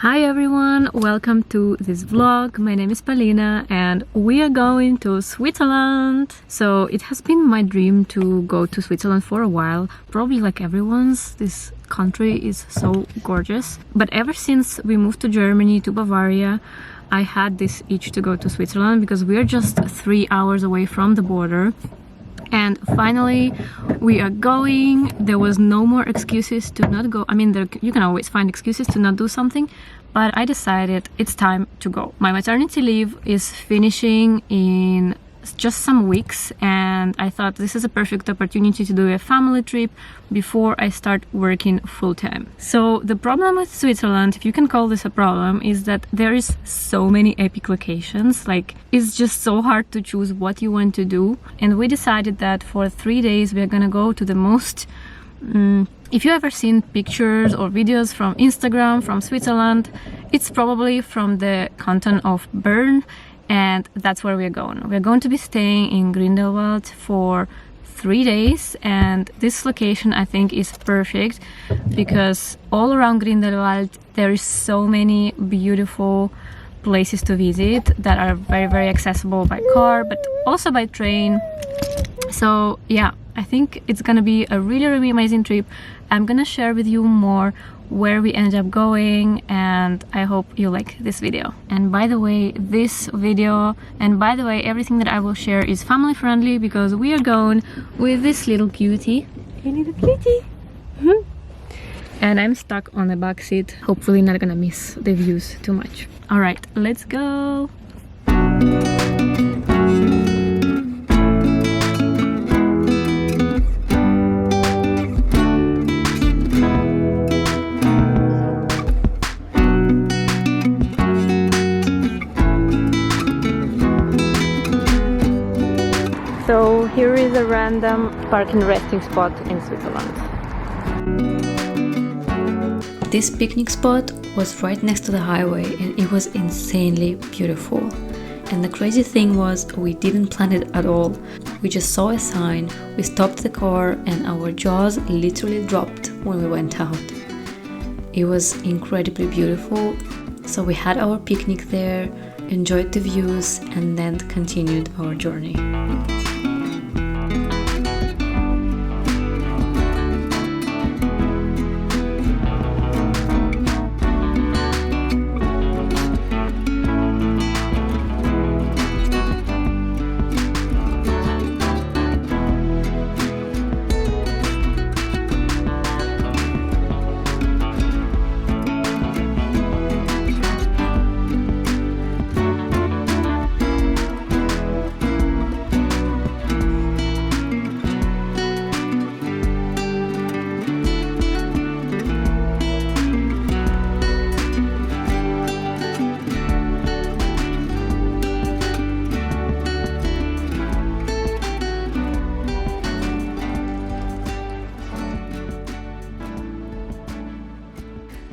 Hi everyone, welcome to this vlog. My name is Paulina and we are going to Switzerland. So it has been my dream to go to Switzerland for a while, probably like everyone's. This country is so gorgeous. But ever since we moved to Germany, to Bavaria, I had this itch to go to Switzerland because we're just 3 hours away from the border. And finally we are going. There was no more excuses to not go. I mean, you can always find excuses to not do something, but I decided it's time to go. My maternity leave is finishing in just some weeks and I thought this is a perfect opportunity to do a family trip before I start working full-time. So the problem with Switzerland, if you can call this a problem, is that there is so many epic locations. Like, it's just so hard to choose what you want to do, and we decided that for 3 days we are gonna go to the most if you ever seen pictures or videos from Instagram from Switzerland, it's probably from the canton of Bern. And that's where we're going. We're going to be staying in Grindelwald for 3 days, and this location I think is perfect because all around Grindelwald there is so many beautiful places to visit that are very accessible by car but also by train. So yeah, I think it's gonna be a really amazing trip. I'm gonna share with you more where we end up going, and I hope you like this video. And by the way, everything that I will share is family friendly because we are going with this little cutie. Hey, little cutie! And I'm stuck on the back seat, hopefully not gonna miss the views too much. Alright, let's go! So here is a random park and resting spot in Switzerland. This picnic spot was right next to the highway and it was insanely beautiful. And the crazy thing was, we didn't plan it at all. We just saw a sign, we stopped the car and our jaws literally dropped when we went out. It was incredibly beautiful, so we had our picnic there, enjoyed the views and then continued our journey.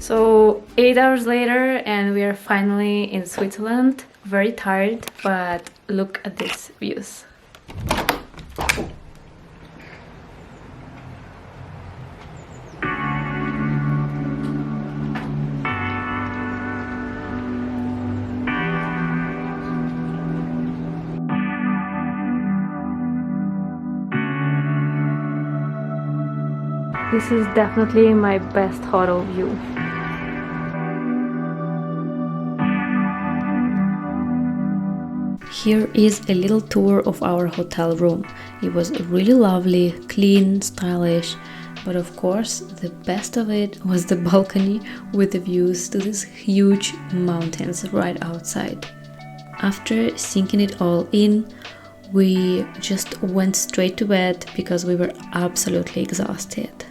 So 8 hours later and we are finally in Switzerland. Very tired, but look at these views. This is definitely my best hotel view. Here is a little tour of our hotel room. It was really lovely, clean, stylish, but of course the best of it was the balcony with the views to these huge mountains right outside. After sinking it all in, we just went straight to bed because we were absolutely exhausted.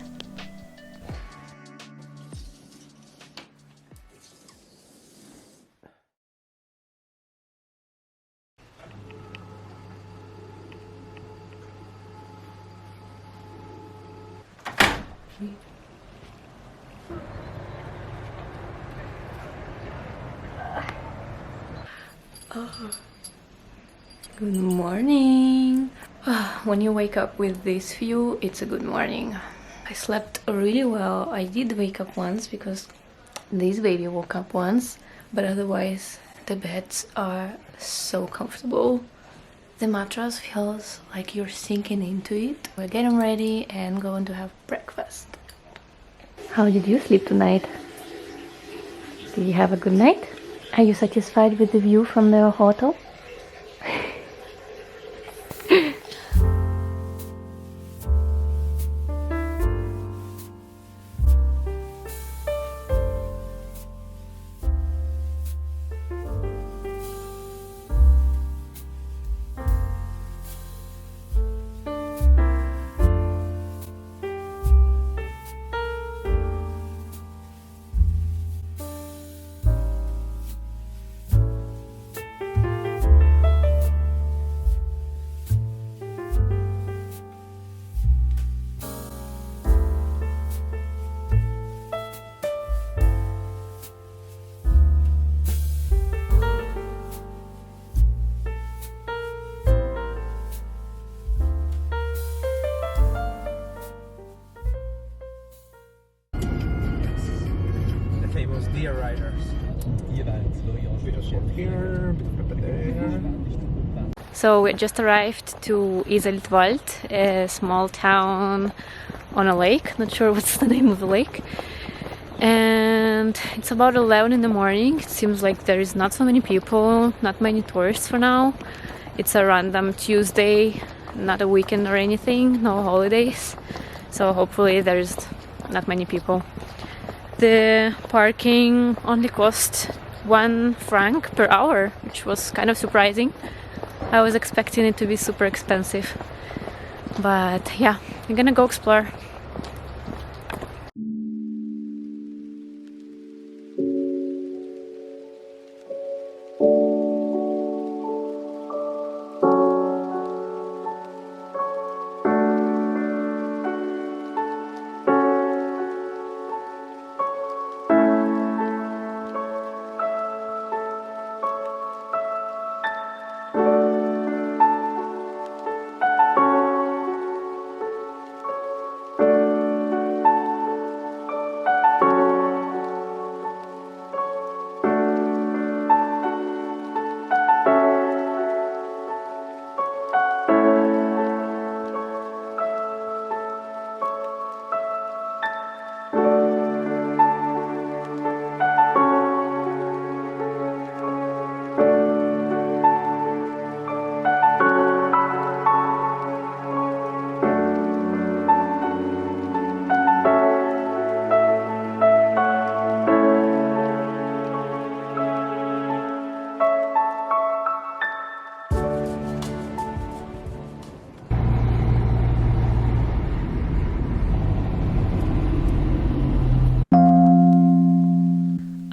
Oh. Good morning. When you wake up with this view, it's a good morning. I slept really well. I did wake up once because This baby woke up once, but otherwise the beds are so comfortable. The mattress feels like you're sinking into it. We're getting ready and going to have breakfast. How did you sleep tonight? Did you have a good night? Are you satisfied with the view from the hotel? Famous deer riders. Here, there. So we just arrived to Grindelwald, a small town on a lake. Not sure what's the name of the lake. And it's about 11 in the morning. It seems like there is not so many people, not many tourists for now. It's a random Tuesday, not a weekend or anything, no holidays. So hopefully there's not many people. The parking only cost 1 franc per hour, which was kind of surprising. I was expecting it to be super expensive. But yeah, I'm gonna go explore.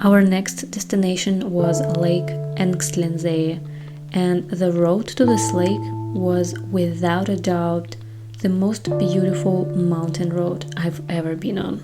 Our next destination was Lake Engstlinsee, and the road to this lake was without a doubt the most beautiful mountain road I've ever been on.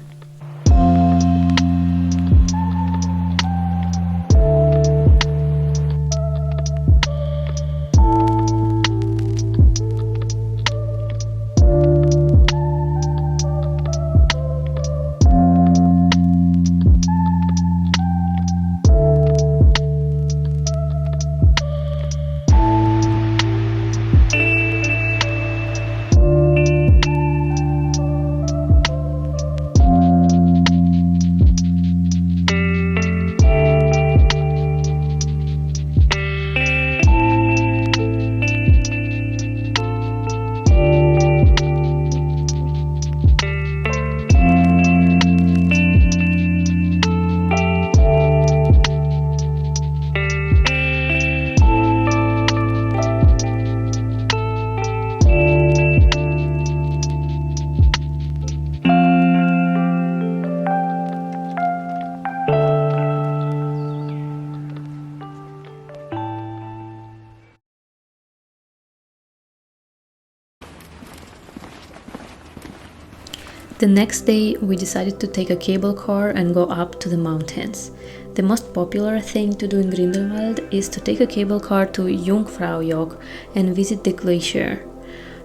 The next day, we decided to take a cable car and go up to the mountains. The most popular thing to do in Grindelwald is to take a cable car to Jungfraujoch and visit the glacier.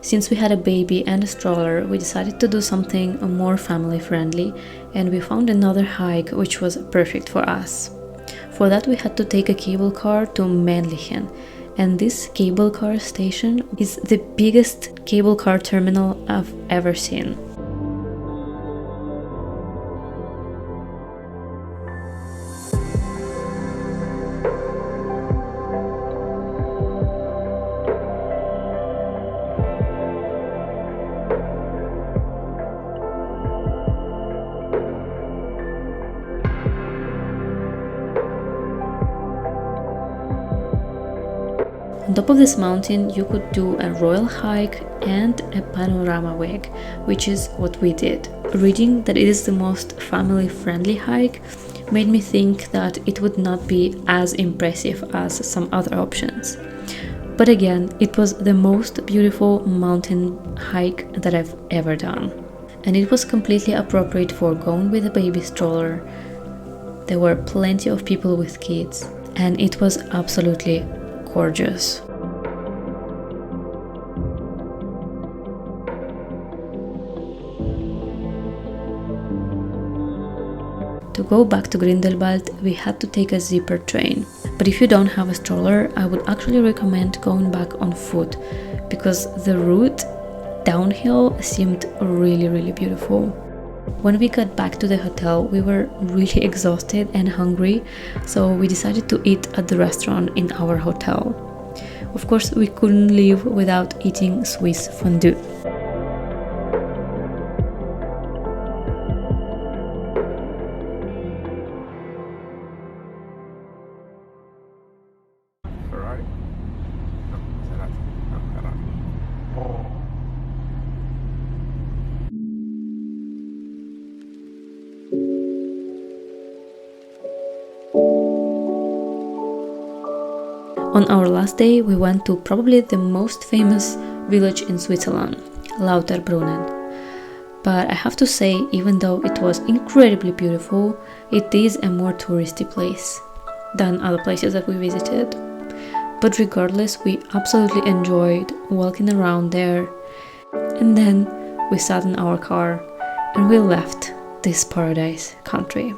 Since we had a baby and a stroller, we decided to do something more family friendly, and we found another hike which was perfect for us. For that we had to take a cable car to Männlichen, and this cable car station is the biggest cable car terminal I've ever seen. On top of this mountain you could do a royal hike and a panorama weg, which is what we did. Reading that it is the most family-friendly hike made me think that it would not be as impressive as some other options. But again, it was the most beautiful mountain hike that I've ever done. And it was completely appropriate for going with a baby stroller. There were plenty of people with kids, and it was absolutely gorgeous. To go back to Grindelwald, we had to take a zipper train. But if you don't have a stroller, I would actually recommend going back on foot, because the route downhill seemed really beautiful. When we got back to the hotel, we were really exhausted and hungry, so we decided to eat at the restaurant in our hotel. Of course, we couldn't leave without eating Swiss fondue. Ferrari? No, Maserati. No, Ferrari. Oh. On our last day, we went to probably the most famous village in Switzerland, Lauterbrunnen. But I have to say, even though it was incredibly beautiful, it is a more touristy place than other places that we visited. But regardless, we absolutely enjoyed walking around there. And then we sat in our car and we left this paradise country.